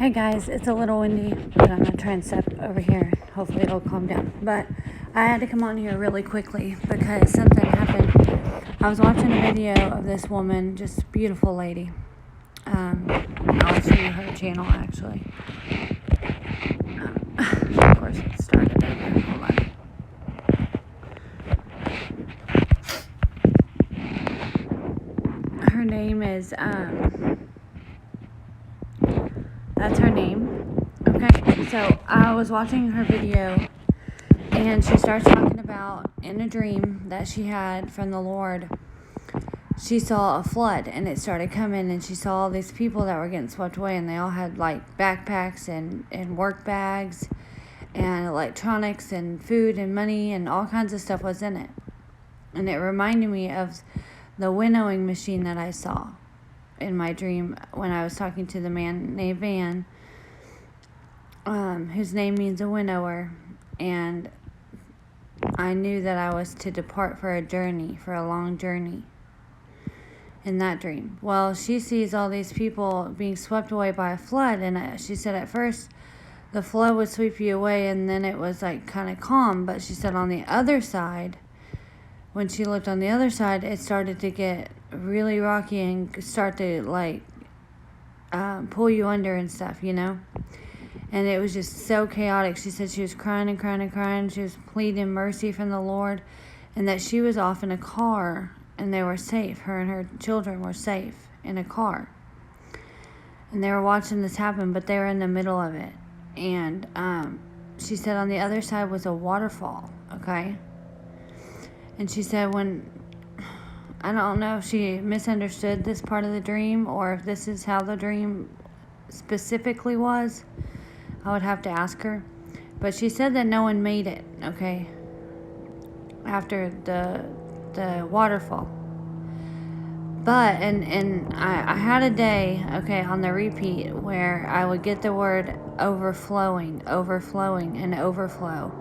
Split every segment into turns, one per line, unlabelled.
Hey guys, it's a little windy, but I'm going to try and step over here. Hopefully it'll calm down. But I had to come on here really quickly because something happened. I was watching a video of this woman, just beautiful lady. I'll show you her channel actually. Of course it started over. Hold on. Her name is, that's her name. Okay, so I was watching her video and she starts talking about in a dream that she had from the Lord. She saw a flood and it started coming, and she saw all these people that were getting swept away, and they all had like backpacks and work bags and electronics and food and money and all kinds of stuff was in it. And it reminded me of the winnowing machine that I saw in my dream when I was talking to the man named Van, whose name means a winnower, and I knew that I was to depart for a journey, for a long journey in that dream. Well, she sees all these people being swept away by a flood, and she said at first the flood would sweep you away and then it was like kind of calm, but she said on the other side, when she looked on the other side, it started to get really rocky and start to like pull you under and stuff, you know? And it was just so chaotic. She said she was crying and crying and crying. She was pleading mercy from the Lord, and that she was off in a car and they were safe. Her and her children were safe in a car. And they were watching this happen, but they were in the middle of it. And she said on the other side was a waterfall, okay? And she said I don't know if she misunderstood this part of the dream or if this is how the dream specifically was. I would have to ask her. But she said that no one made it, okay, after the waterfall. But, and I had a day, okay, on the repeat where I would get the word overflowing, and overflow.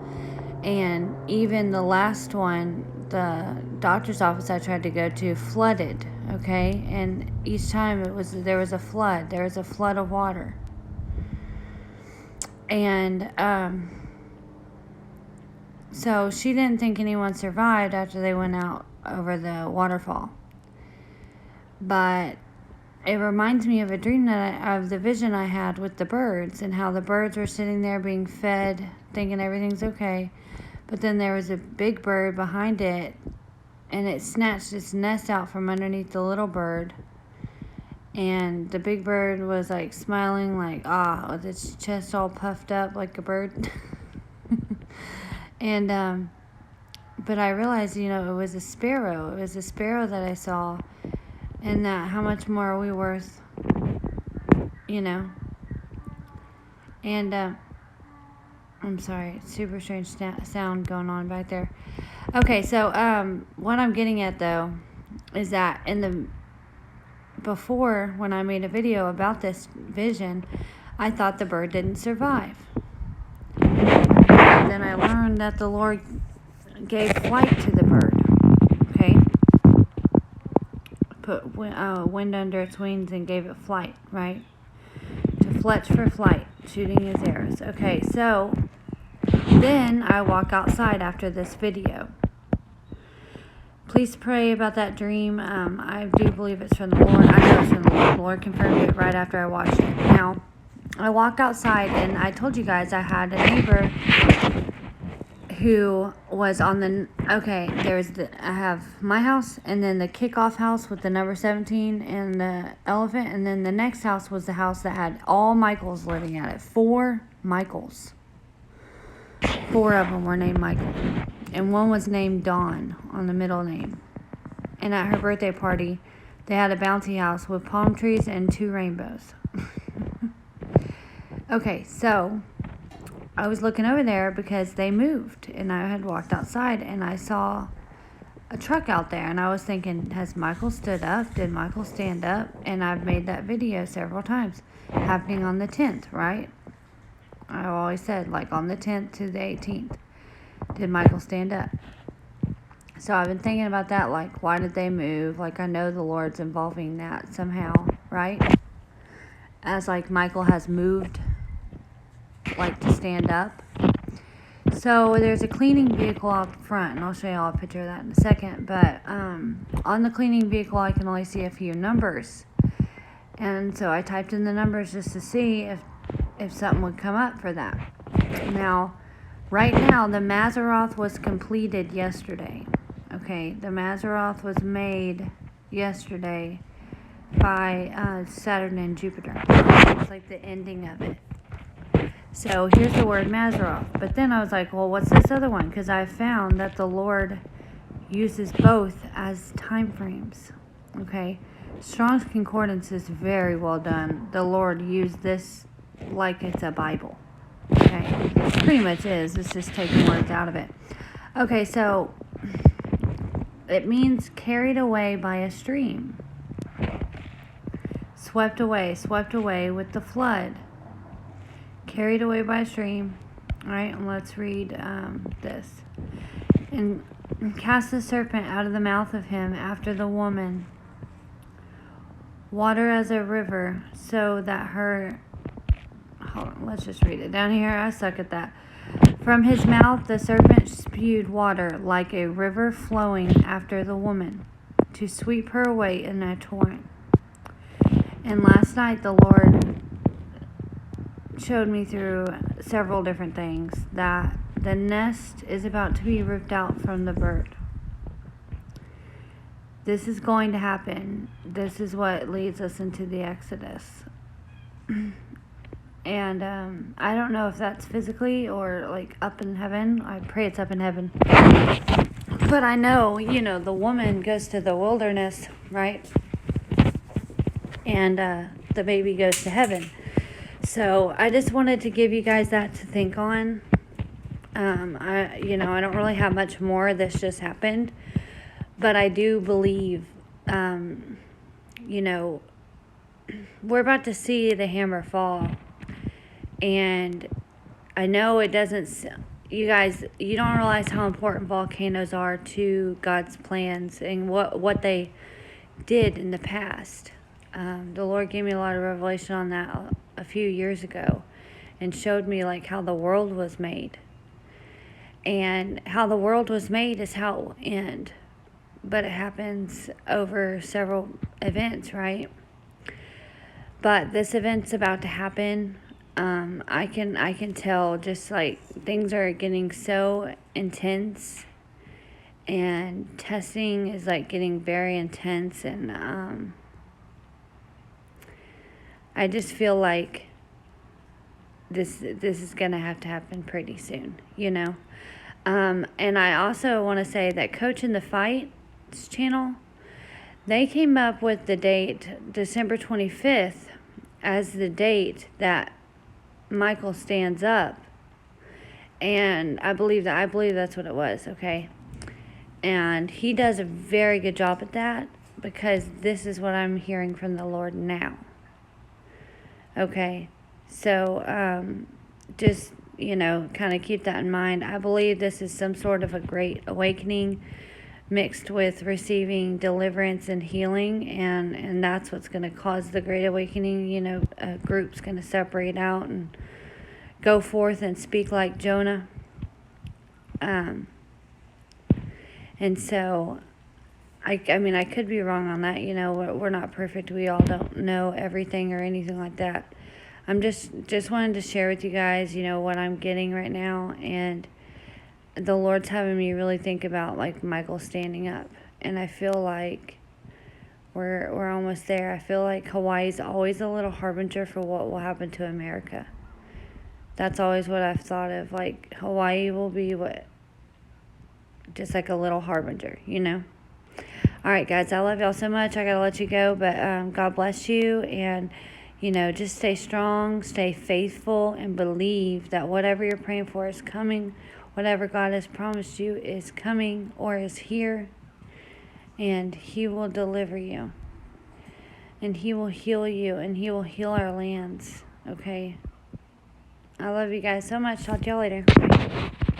And even the last one, the doctor's office I tried to go to, flooded, okay? And each time there was a flood of water. And so she didn't think anyone survived after they went out over the waterfall. But it reminds me of a dream of the vision I had with the birds, and how the birds were sitting there being fed, thinking everything's okay. But then there was a big bird behind it, and it snatched its nest out from underneath the little bird. And the big bird was like smiling, like, with its chest all puffed up like a bird. And, but I realized, it was a sparrow. It was a sparrow that I saw. And that how much more are we worth, And, I'm sorry, super strange sound going on back there. Okay, so, what I'm getting at, though, is that before, when I made a video about this vision, I thought the bird didn't survive. And then I learned that the Lord gave flight to the bird, okay? Put wind under its wings and gave it flight, right? To fletch for flight, shooting his arrows. Okay, so then I walk outside after this video. Please pray about that dream. I do believe it's from the Lord. I know it's from the Lord. The Lord confirmed it right after I watched it. Now, I walk outside, and I told you guys I had a neighbor who was on I have my house, and then the kickoff house with the number 17 and the elephant, and then the next house was the house that had all Michaels living at it. 4 Michaels. 4 of them were named Michael. And one was named Dawn on the middle name. And at her birthday party, they had a bouncy house with palm trees and 2 rainbows. Okay, so I was looking over there because they moved, and I had walked outside and I saw a truck out there, and I was thinking, has Michael stood up? Did Michael stand up? And I've made that video several times, happening on the 10th, right? I've always said, like, on the 10th to the 18th. Did Michael stand up? So I've been thinking about that, like, why did they move? Like, I know the Lord's involving that somehow, right? as like Michael has moved, like to stand up. So there's a cleaning vehicle out front, and I'll show you all a picture of that in a second. But on the cleaning vehicle, I can only see a few numbers, and so I typed in the numbers just to see if something would come up for that. Now, right now, the Mazzaroth was completed yesterday. Okay, the Mazzaroth was made yesterday by Saturn and Jupiter. It's like the ending of it. So here's the word Mazzaroth. But then I was like, well, what's this other one? Because I found that the Lord uses both as time frames. Okay, Strong's Concordance is very well done. The Lord used this like it's a Bible. Okay, it pretty much is. It's just taking words out of it. Okay, so it means carried away by a stream. Swept away with the flood. Carried away by a stream. All right, and let's read this. And cast the serpent out of the mouth of him after the woman. Water as a river, so that her... Hold on, let's just read it down here. I suck at that. From his mouth the serpent spewed water like a river flowing after the woman, to sweep her away in a torrent. And last night the Lord showed me through several different things that the nest is about to be ripped out from the bird. This is going to happen. This is what leads us into the Exodus. And I don't know if that's physically or like up in heaven. I pray it's up in heaven. But I know, the woman goes to the wilderness, right? And the baby goes to heaven. So I just wanted to give you guys that to think on. I don't really have much more. This just happened. But I do believe, we're about to see the hammer fall. And I know it doesn't, you guys, you don't realize how important volcanoes are to God's plans and what they did in the past. The Lord gave me a lot of revelation on that a few years ago and showed me like how the world was made. And how the world was made is how it will end. But it happens over several events, right? But this event's about to happen. I can tell just like things are getting so intense, and testing is like getting very intense, and I just feel like this is gonna have to happen pretty soon, and I also want to say that Coach in the Fight's channel, they came up with the date December 25th as the date that Michael stands up, and I believe that's what it was. Okay, and he does a very good job at that, because this is what I'm hearing from the Lord now. Okay, so just kind of keep that in mind. I believe this is some sort of a great awakening mixed with receiving deliverance and healing, and that's what's going to cause the great awakening. A group's going to separate out and go forth and speak like Jonah. And so I could be wrong on that. We're not perfect. We all don't know everything or anything like that. I'm just wanted to share with you guys, what I'm getting right now, and the Lord's having me really think about like Michael standing up, and I feel like we're almost there. I feel like Hawaii's always a little harbinger for what will happen to America. That's always what I've thought of. Like Hawaii will be just like a little harbinger, All right, guys, I love y'all so much. I gotta let you go, but God bless you, and just stay strong, stay faithful, and believe that whatever you're praying for is coming. Whatever God has promised you is coming or is here, and He will deliver you, and He will heal you, and He will heal our lands. Okay, I love you guys so much. Talk to y'all later. Bye.